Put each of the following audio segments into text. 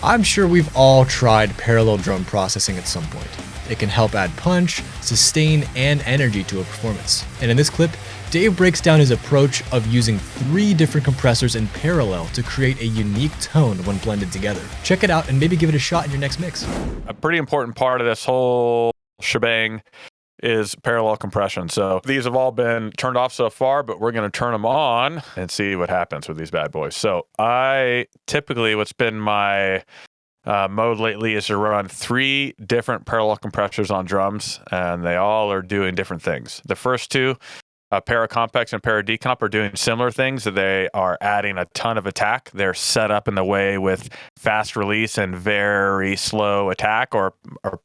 I'm sure we've all tried parallel drum processing at some point. It can help add punch, sustain, and energy to a performance. And in this clip, Dave breaks down his approach of using 3 different compressors in parallel to create a unique tone when blended together. Check it out and maybe give it a shot in your next mix. A pretty important part of this whole shebang is parallel compression. So these have all been turned off so far, but we're going to turn them on and see what happens with these bad boys. So I typically, what's been my mode lately is to run 3 different parallel compressors on drums, and they all are doing different things. The first 2, Paracomplex and Paradecomp, are doing similar things. They are adding a ton of attack. They're set up in the way with fast release and very slow attack, or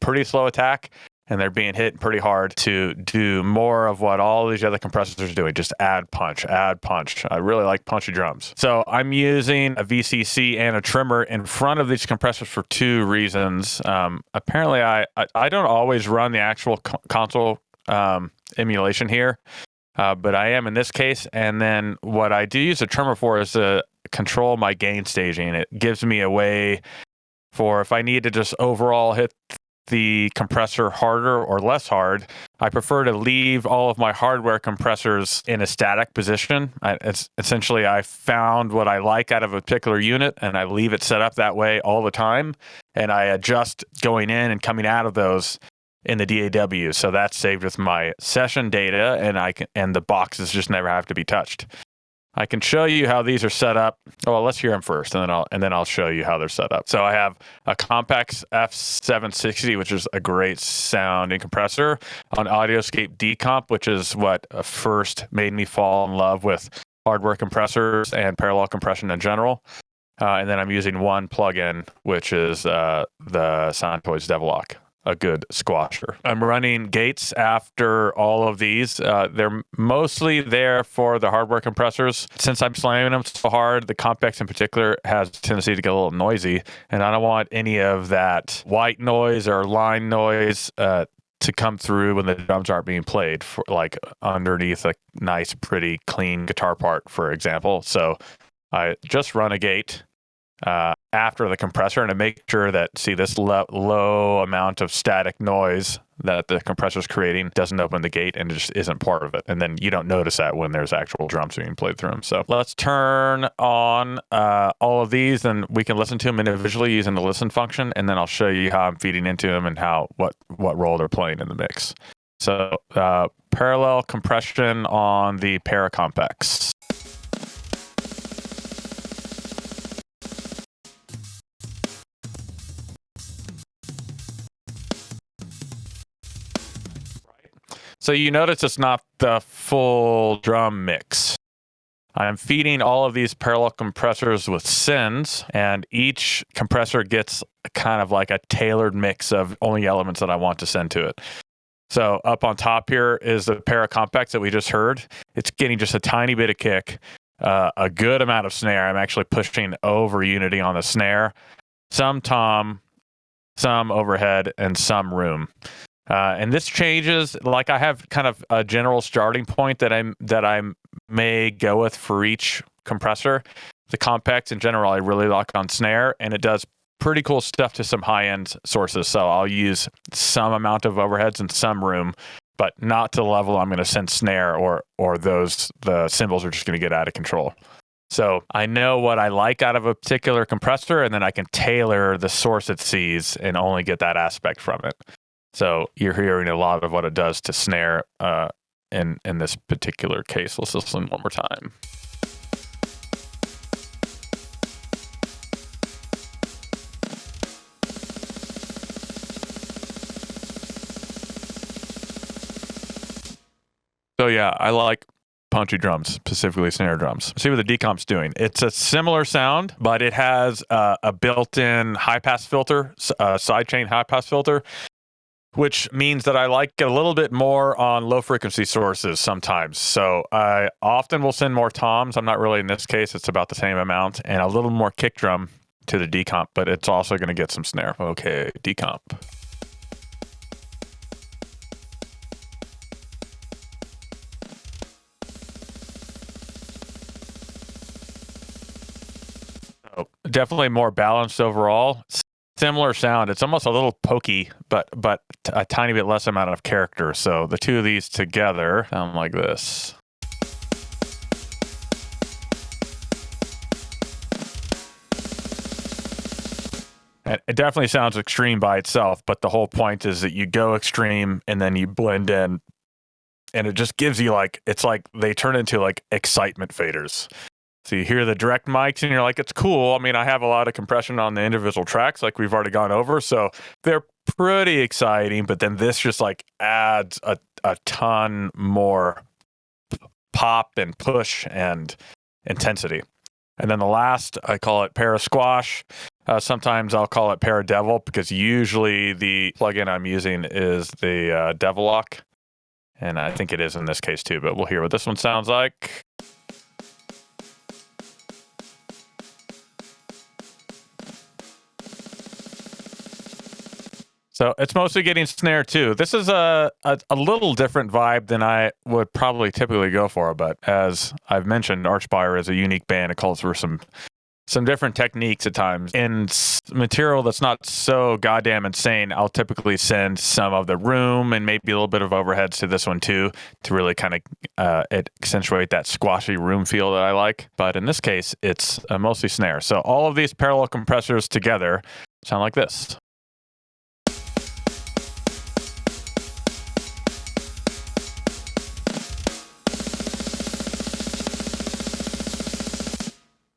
pretty slow attack, and they're being hit pretty hard to do more of what all these other compressors are doing. Just add punch, add punch. I really like punchy drums. So I'm using a VCC and a trimmer in front of these compressors for 2 reasons. Apparently, I don't always run the actual console emulation here, but I am in this case. And then what I do use a trimmer for is to control my gain staging. It gives me a way for if I need to just overall hit the compressor harder or less hard, I prefer to leave all of my hardware compressors in a static position. Essentially, I found what I like out of a particular unit, and I leave it set up that way all the time, and I adjust going in and coming out of those in the DAW. So that's saved with my session data, and the boxes just never have to be touched. I can show you how these are set up. Well, let's hear them first, and then I'll show you how they're set up. So I have a Compax F760, which is a great sounding compressor, on Audioscape Decomp, which is what first made me fall in love with hardware compressors and parallel compression in general. And then I'm using one plugin, which is the Soundtoys Devlock, a good squasher. I'm running gates after all of these. They're mostly there for the hardware compressors. Since I'm slamming them so hard, the Compax in particular has a tendency to get a little noisy, and I don't want any of that white noise or line noise to come through when the drums aren't being played, for like underneath a nice, pretty clean guitar part, for example. So I just run a gate after the compressor, and to make sure that, see, this low amount of static noise that the compressor is creating doesn't open the gate and just isn't part of it. And then you don't notice that when there's actual drums being played through them. So let's turn on all of these, and we can listen to them individually using the listen function, and then I'll show you how I'm feeding into them and what role they're playing in the mix. So parallel compression on the Paracomplex. So you notice it's not the full drum mix. I'm feeding all of these parallel compressors with sends, and each compressor gets kind of like a tailored mix of only elements that I want to send to it. So up on top here is the Paracomplex that we just heard. It's getting just a tiny bit of kick, a good amount of snare. I'm actually pushing over unity on the snare, some tom, some overhead, and some room. And this changes, like I have kind of a general starting point that I may go with for each compressor. The Compax in general, I really lock on snare, and it does pretty cool stuff to some high-end sources. So I'll use some amount of overheads and some room, but not to the level I'm going to send snare or the cymbals are just going to get out of control. So I know what I like out of a particular compressor, and then I can tailor the source it sees and only get that aspect from it. So you're hearing a lot of what it does to snare in this particular case. Let's listen one more time. So yeah, I like punchy drums, specifically snare drums. See what the decomp's doing. It's a similar sound, but it has a built-in high-pass filter, sidechain high-pass filter, which means that I like it a little bit more on low-frequency sources sometimes. So I often will send more toms. I'm not really in this case. It's about the same amount, and a little more kick drum to the decomp, but it's also going to get some snare. Okay, decomp. definitely more balanced overall. Similar sound. It's almost a little pokey, but a tiny bit less amount of character. So the two of these together sound like this. It definitely sounds extreme by itself, but the whole point is that you go extreme and then you blend in, and it just gives you like, it's like they turn into like excitement faders. So you hear the direct mics and you're like, it's cool. I mean, I have a lot of compression on the individual tracks like we've already gone over, so they're pretty exciting, but then this just like adds a ton more pop and push and intensity. And then the last, I call it Parasquash. Sometimes I'll call it Paradevil, because usually the plugin I'm using is the Devil Lock. And I think it is in this case too, but we'll hear what this one sounds like. So it's mostly getting snare too. This is a little different vibe than I would probably typically go for, but as I've mentioned, Archspire is a unique band. It calls for some different techniques at times. In material that's not so goddamn insane, I'll typically send some of the room and maybe a little bit of overheads to this one too, to really kind of accentuate that squashy room feel that I like. But in this case, it's mostly snare. So all of these parallel compressors together sound like this.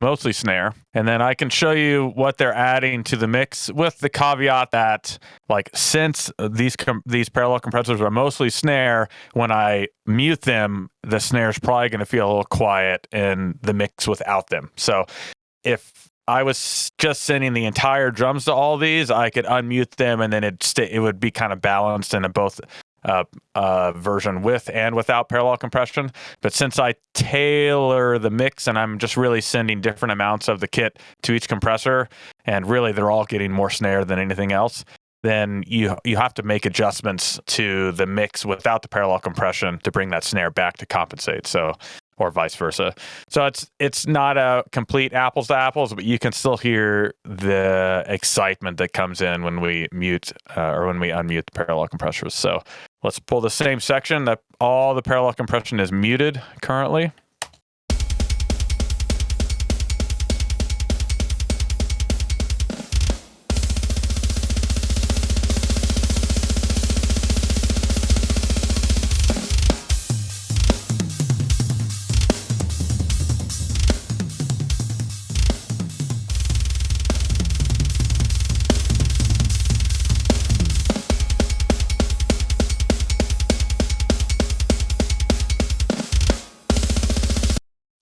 Mostly snare. And then I can show you what they're adding to the mix, with the caveat that, like, since these parallel compressors are mostly snare, when I mute them, the snare is probably going to feel a little quiet in the mix without them. So if I was just sending the entire drums to all these, I could unmute them and then it would be kind of balanced in both version with and without parallel compression. But since I tailor the mix and I'm just really sending different amounts of the kit to each compressor, and really they're all getting more snare than anything else, then you have to make adjustments to the mix without the parallel compression to bring that snare back to compensate. So, or vice versa. So it's not a complete apples to apples, but you can still hear the excitement that comes in when we mute or when we unmute the parallel compressors. So let's pull the same section that all the parallel compression is muted currently.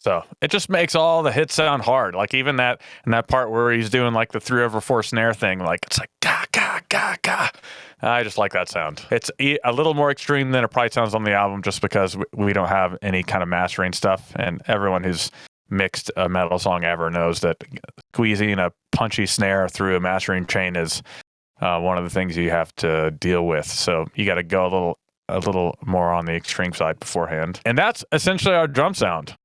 So it just makes all the hits sound hard. Like even that part where he's doing like the 3/4 snare thing, like it's like ga ga ga ga. I just like that sound. It's a little more extreme than it probably sounds on the album, just because we don't have any kind of mastering stuff. And everyone who's mixed a metal song ever knows that squeezing a punchy snare through a mastering chain is one of the things you have to deal with. So you got to go a little more on the extreme side beforehand. And that's essentially our drum sound.